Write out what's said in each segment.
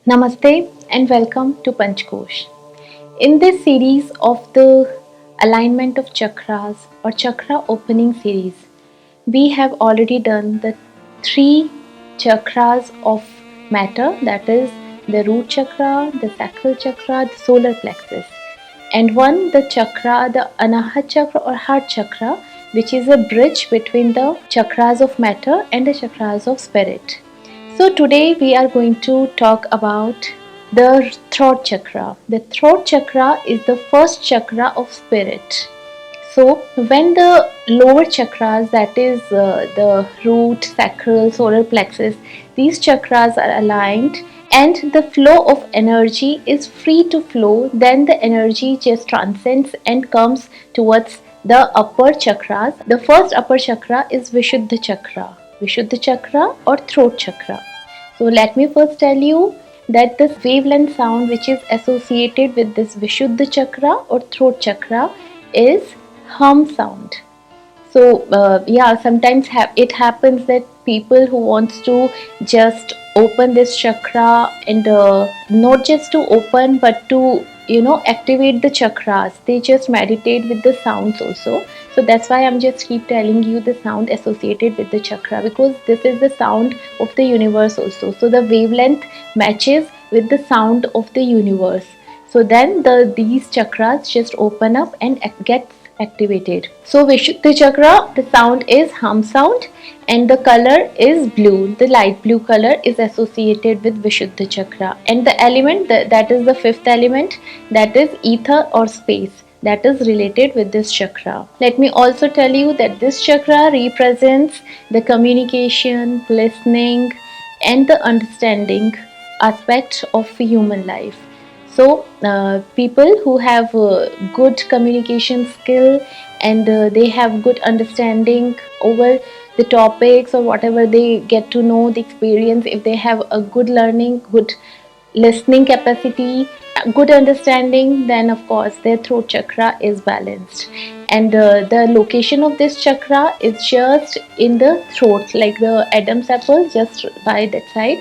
Namaste and welcome to Panchkosh. In this series of the alignment of chakras or chakra opening series, we have already done the three chakras of matter, that is the root chakra, the sacral chakra, the solar plexus, and one the chakra, the anahat chakra or heart chakra, which is a bridge between the chakras of matter and the chakras of spirit. So today we are going to talk about the throat chakra. The throat chakra is the first chakra of spirit. So when the lower chakras, that is the root, sacral, solar plexus, these chakras are aligned and the flow of energy is free to flow, then the energy just transcends and comes towards the upper chakras. The first upper chakra is Vishuddha chakra. Vishuddha chakra or throat chakra. So let me first tell you that this wavelength sound which is associated with this Vishuddha chakra or throat chakra is hum sound. So yeah, sometimes it happens that people who wants to just open this chakra and not just to open but to activate the chakras, they just meditate with the sounds also. So that's why I'm just keep telling you the sound associated with the chakra, because this is the sound of the universe also. So the wavelength matches with the sound of the universe. So then these chakras just open up and get activated. So Vishuddha chakra, the sound is hum sound and the color is blue. The light blue color is associated with Vishuddha chakra, and the element that is the fifth element, that is ether or space, that is related with this chakra. Let me also tell you that this chakra represents the communication, listening and the understanding aspect of human life. So people who have good communication skill and they have good understanding over the topics or whatever they get to know, the experience, if they have a good learning, good listening capacity, good understanding, then of course their throat chakra is balanced. And the location of this chakra is just in the throat, like the Adam's apple, just by that side.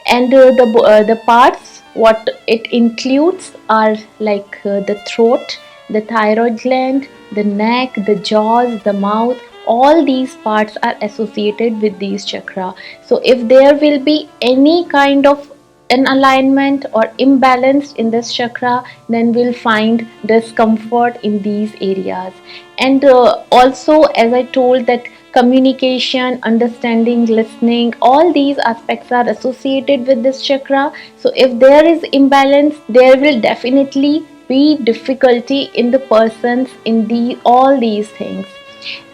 And the parts what it includes are like the throat, the thyroid gland, the neck, the jaws, the mouth. All these parts are associated with these chakra. So if there will be any kind of an alignment or imbalance in this chakra, then we'll find discomfort in these areas. And also, as I told, that communication, understanding, listening, all these aspects are associated with this chakra. So if there is imbalance, there will definitely be difficulty in the persons in all these things.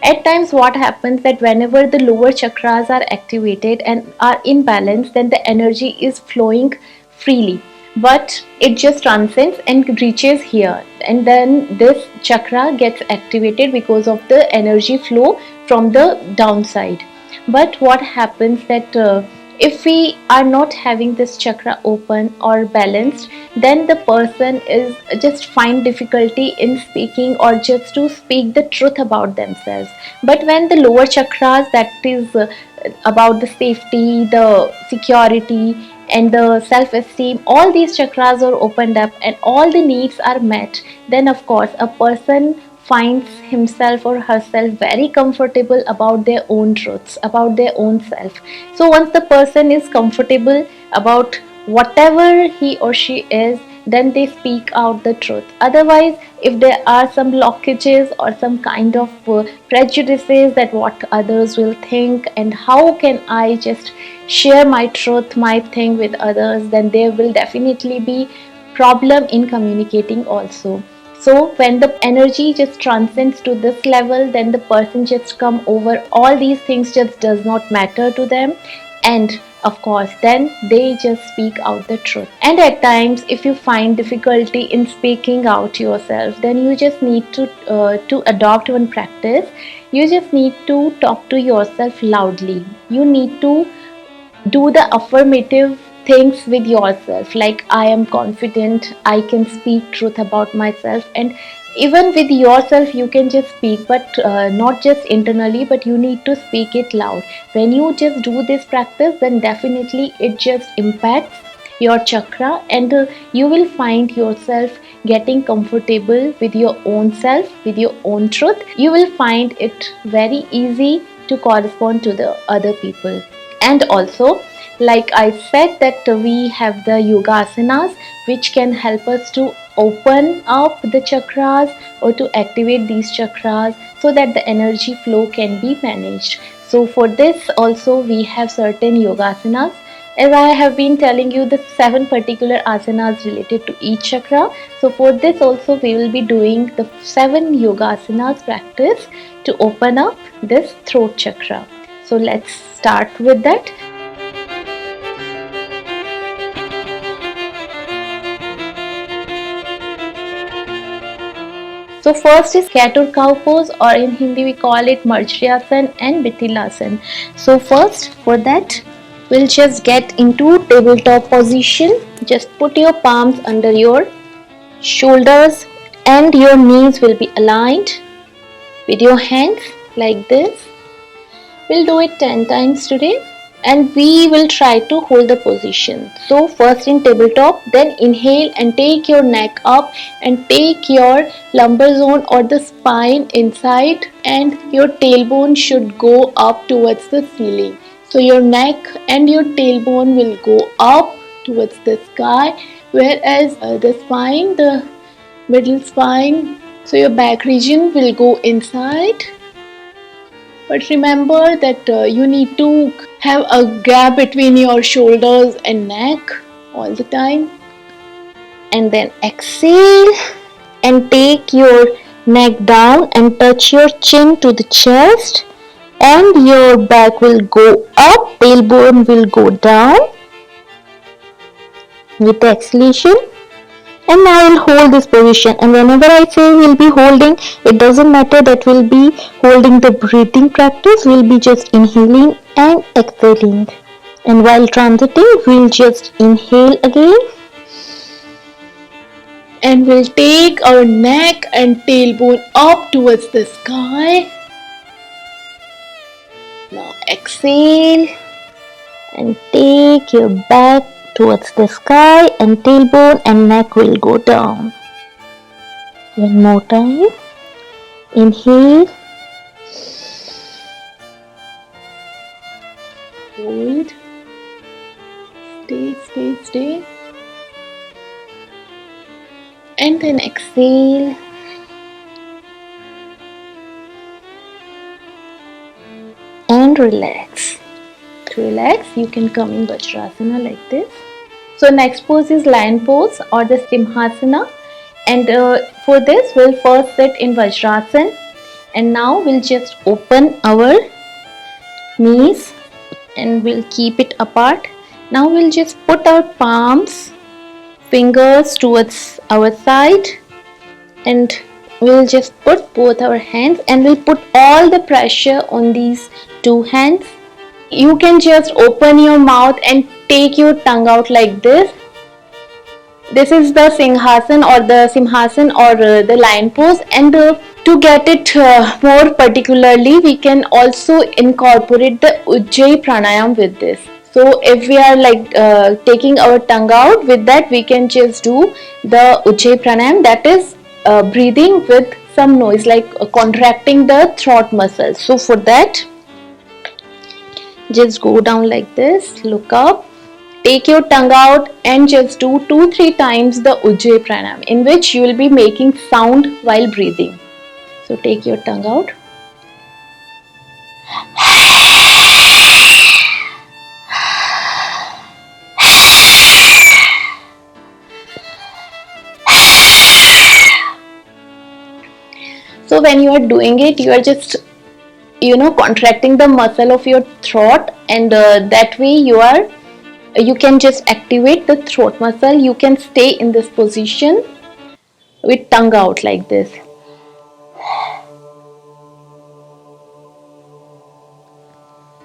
At times what happens that whenever the lower chakras are activated and are in balance, then the energy is flowing freely, but it just transcends and reaches here, and then this chakra gets activated because of the energy flow from the downside. But what happens that if we are not having this chakra open or balanced, then the person is just find difficulty in speaking or just to speak the truth about themselves. But when the lower chakras, that is about the safety, the security and the self-esteem, all these chakras are opened up and all the needs are met, then of course a person finds himself or herself very comfortable about their own truths, about their own self. So once the person is comfortable about whatever he or she is, then they speak out the truth. Otherwise, if there are some blockages or some kind of prejudices that what others will think and how can I just share my truth, my thing with others, then there will definitely be problem in communicating also. So when the energy just transcends to this level, then the person just come over all these things just does not matter to them, and of course then they just speak out the truth. And at times if you find difficulty in speaking out yourself, then you just need to adopt one practice. You just need to talk to yourself loudly. You need to do the affirmative things with yourself, like I am confident, I can speak truth about myself. And even with yourself you can just speak, but not just internally, but you need to speak it loud. When you just do this practice, then definitely it just impacts your chakra, and you will find yourself getting comfortable with your own self, with your own truth. You will find it very easy to correspond to the other people. And also, like I said, that we have the yoga asanas which can help us to open up the chakras or to activate these chakras so that the energy flow can be managed. So for this also we have certain yoga asanas. As I have been telling you the 7 particular asanas related to each chakra. So for this also we will be doing the 7 yoga asanas practice to open up this throat chakra. So let's start with that. So first is cat or cow pose, or in Hindi we call it Marjryasan and Bithilasan. So first for that we'll just get into tabletop position. Just put your palms under your shoulders and your knees will be aligned with your hands like this. We'll do it 10 times today and we will try to hold the position. So first in tabletop, then inhale and take your neck up and take your lumbar zone or the spine inside, and your tailbone should go up towards the ceiling. So your neck and your tailbone will go up towards the sky, whereas the spine, the middle spine, so your back region will go inside. But remember that you need to have a gap between your shoulders and neck all the time. And then exhale and take your neck down and touch your chin to the chest, and your back will go up, tailbone will go down with the exhalation. And now we'll hold this position, and whenever I say we'll be holding, it doesn't matter that we'll be holding the breathing practice, we'll be just inhaling and exhaling. And while transiting, we'll just inhale again and we'll take our neck and tailbone up towards the sky. Now exhale and take your back towards the sky, and tailbone and neck will go down. One more time. Inhale. Hold. Stay. And then exhale. And relax. To relax, you can come in Vajrasana like this. So next pose is lion pose or the Simhasana, and for this we'll first sit in Vajrasana, and now we'll just open our knees and we'll keep it apart. Now we'll just put our palms, fingers towards our side, and we'll just put both our hands and we'll put all the pressure on these two hands. You can just open your mouth and take your tongue out like this. This is the Simhasan or the Simhasan or the lion pose, and to get it more particularly, we can also incorporate the Ujjayi pranayama with this. So if we are like taking our tongue out, with that we can just do the Ujjayi pranayama, that is breathing with some noise, like contracting the throat muscles. So for that, just go down like this, look up, take your tongue out and just do 2-3 times the Ujjayi pranayama, in which you will be making sound while breathing. So take your tongue out. So when you are doing it, you are just contracting the muscle of your throat, and that way you can just activate the throat muscle. You can stay in this position with tongue out like this.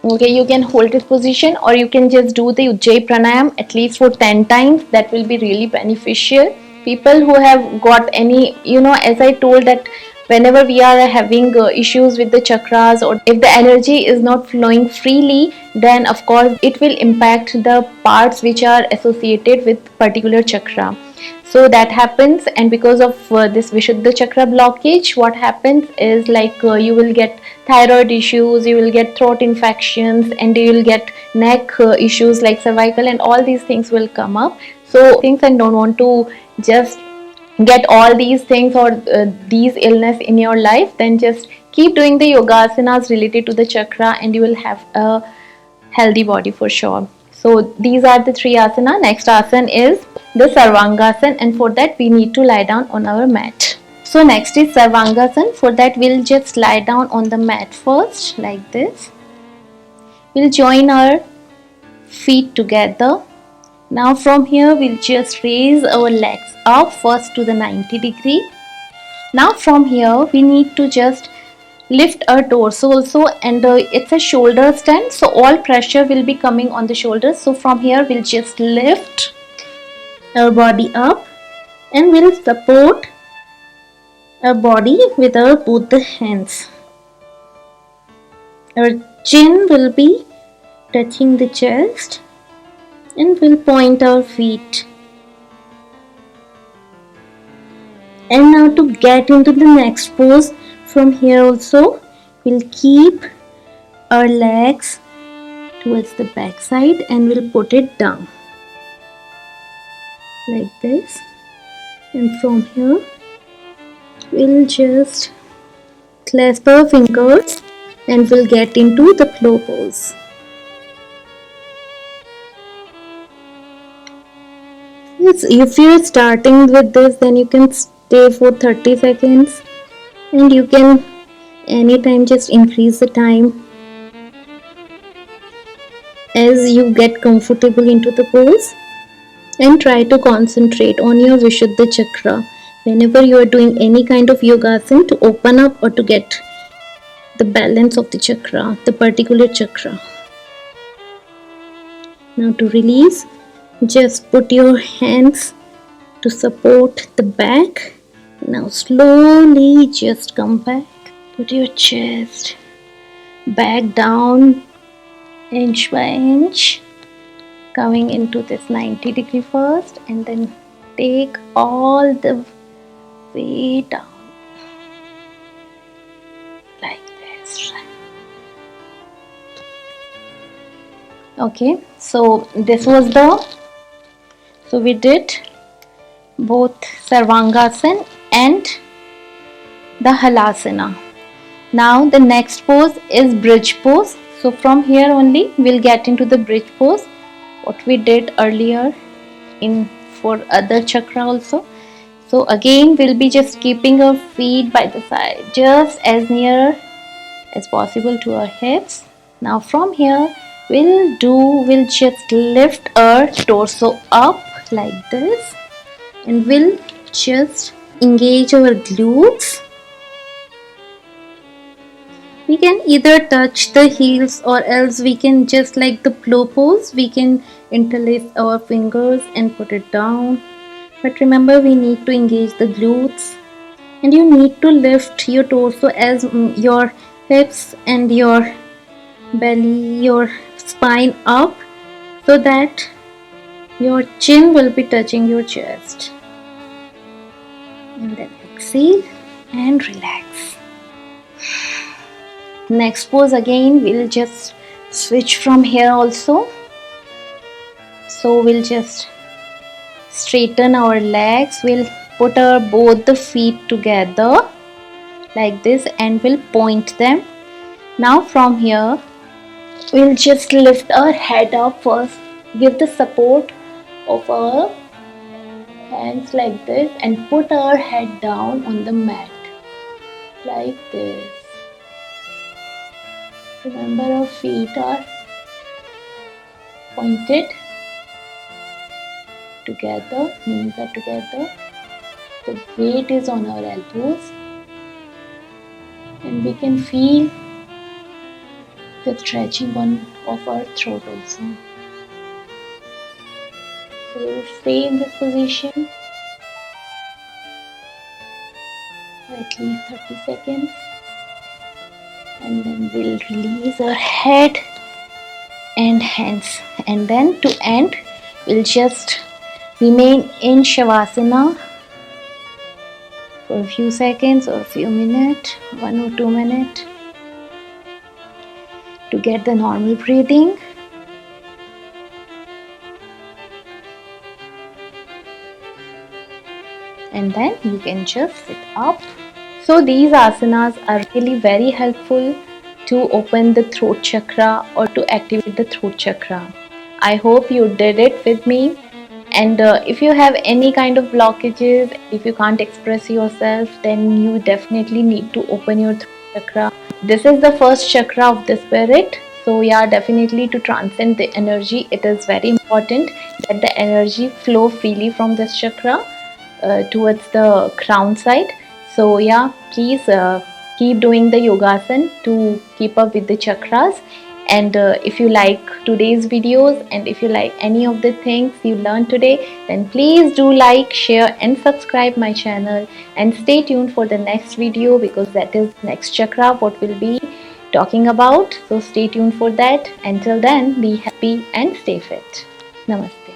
Okay, you can hold this position or you can just do the Ujjayi pranayama at least for 10 times. That will be really beneficial. People who have got any, as I told, that whenever we are having issues with the chakras, or if the energy is not flowing freely, then of course it will impact the parts which are associated with particular chakra. So that happens, and because of this Vishuddha chakra blockage, what happens is like you will get thyroid issues, you will get throat infections, and you will get neck issues like cervical, and all these things will come up. So things, and don't want to just get all these things or these illness in your life, then just keep doing the yoga asanas related to the chakra and you will have a healthy body for sure. So these are the three asana. Next asana is the sarvangasana, and for that we need to lie down on our mat. So next is sarvangasana. For that we'll just lie down on the mat first like this. We'll join our feet together. Now from here we'll just raise our legs up first to the 90-degree. Now from here we need to just lift our torso also, and it's a shoulder stand, so all pressure will be coming on the shoulders. So from here we'll just lift our body up and we'll support our body with our both the hands. Our chin will be touching the chest and we'll point our feet. And now to get into the next pose, from here also we'll keep our legs towards the back side and we'll put it down like this, and from here we'll just clasp our fingers and we'll get into the flow pose. Yes, if you're starting with this, then you can stay for 30 seconds and you can anytime just increase the time as you get comfortable into the pose, and try to concentrate on your Vishuddha chakra whenever you are doing any kind of yogasana, to open up or to get the balance of the chakra, the particular chakra. Now to release, just put your hands to support the back. Now slowly just come back. Put your chest back down inch by inch, coming into this 90-degree first, and then take all the way down like this. Okay, so this was so we did both Sarvangasana and the Halasana. Now the next pose is bridge pose. So from here only we'll get into the bridge pose, what we did earlier in for other chakra also. So again we'll be just keeping our feet by the side, just as near as possible to our hips. Now from here we'll just lift our torso up like this, and we'll just engage our glutes. We can either touch the heels or else we can just like the flow pose, we can interlace our fingers and put it down. But remember, we need to engage the glutes, and you need to lift your torso as your hips and your belly, your spine up, so that your chin will be touching your chest. And then exhale and relax. Next pose again we'll just switch from here also. So we'll just straighten our legs, we'll put our both the feet together like this and we'll point them. Now from here we'll just lift our head up first, give the support of our hands like this, and put our head down on the mat like this. Remember, our feet are pointed together, knees are together, the weight is on our elbows, and we can feel the stretching of our throat also. So we will stay in this position for at least 30 seconds, and then we'll release our head and hands. And then to end, we'll just remain in Shavasana for a few seconds or a few minutes, 1 or 2 minutes, to get the normal breathing. And then you can just sit up. So these asanas are really very helpful to open the throat chakra or to activate the throat chakra. I hope you did it with me. And if you have any kind of blockages, if you can't express yourself, then you definitely need to open your throat chakra. This is the first chakra of the spirit. So yeah, definitely to transcend the energy, it is very important that the energy flow freely from this chakra towards the crown side. So yeah, please keep doing the yogasan to keep up with the chakras. And if you like today's videos and if you like any of the things you learned today, then please do like, share and subscribe my channel, and stay tuned for the next video, because that is next chakra what we'll be talking about. So stay tuned for that. Until then, be happy and stay fit. Namaste.